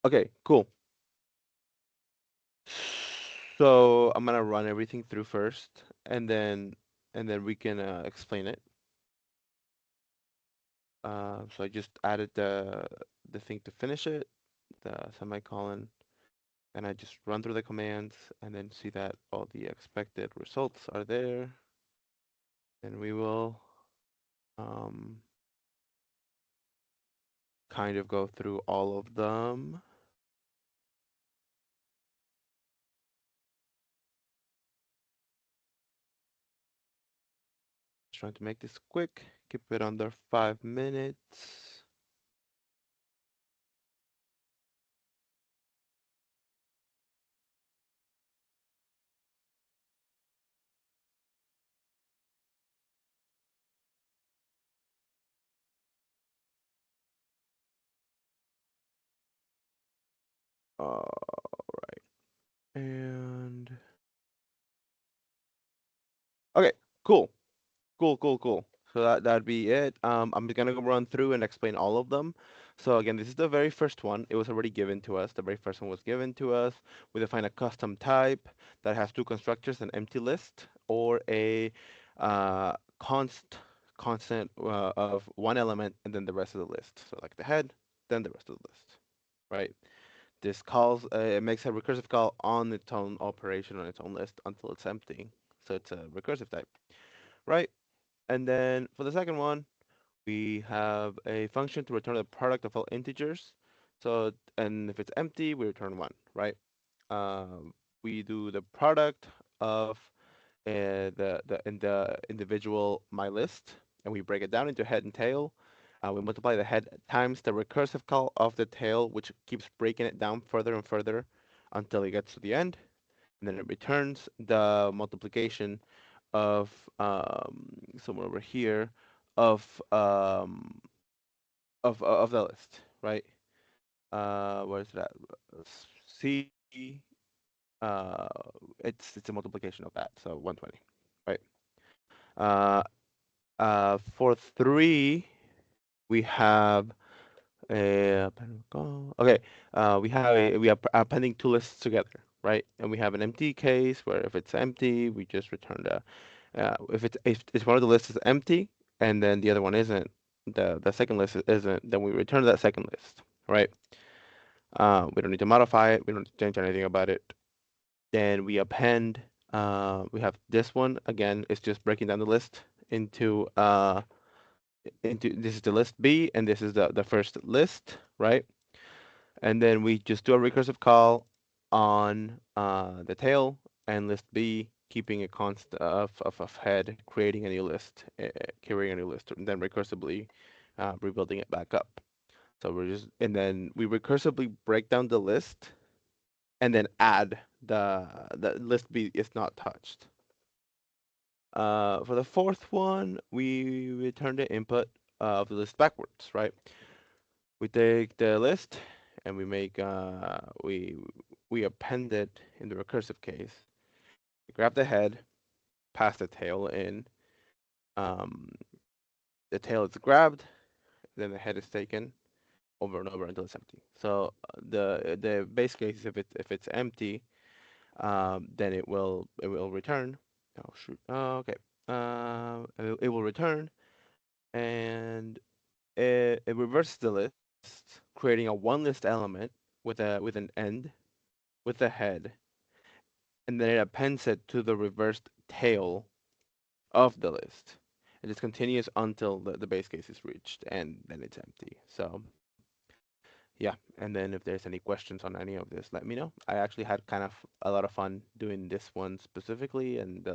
Okay, cool. So I'm gonna run everything through first, and then we can explain it. So I just added the thing to finish it, the semicolon, and I just run through the commands and then see that all the expected results are there. And we will um, kind of go through all of them. Just trying to make this quick, keep it under 5 minutes. All right, and okay, cool. Cool. So that'd be it. I'm gonna go run through and explain all of them. So again, this is the very first one. It was already given to us. The very first one was given to us. We define a custom type that has two constructors, an empty list or a uh, constant of one element and then the rest of the list. So like the head, then the rest of the list, right? This calls it makes a recursive call on its own operation on its own list until it's empty. So it's a recursive type, right? And then for the second one, we have a function to return the product of all integers. So, and if it's empty, we return one, right? We do the product of the individual my list, and we break it down into head and tail. We multiply the head times the recursive call of the tail, which keeps breaking it down further and further until it gets to the end, and then it returns the multiplication of somewhere over here of of the list, right? Where is that? C. Uh, it's a multiplication of that, so 120, right? Uh, for 3, we have a okay. We are appending two lists together, right? And we have an empty case where if it's empty, we just return the if one of the lists is empty and then the other one isn't, the second list isn't, then we return that second list, right? We don't need to modify it. We don't need to change anything about it. Then we append. We have this one again. It's just breaking down the list into this is the list B and this is the first list, right? And then we just do a recursive call on the tail and list B, keeping a const of head, creating a new list, carrying a new list, and then recursively rebuilding it back up. So and then we recursively break down the list and then add the list B is not touched. For the fourth one, we return the input of the list backwards, right? We take the list and we append it in the recursive case. We grab the head, pass the tail in. Um, the tail is grabbed, then the head is taken over and over until it's empty. So the base case is if it's empty, then it will return. Oh shoot. Oh, okay. It will return and it reverses the list, creating a one list element with an end with a head, and then it appends it to the reversed tail of the list. It just continues until the base case is reached, and then it's empty. So yeah, and then if there's any questions on any of this, let me know. I actually had kind of a lot of fun doing this one specifically, and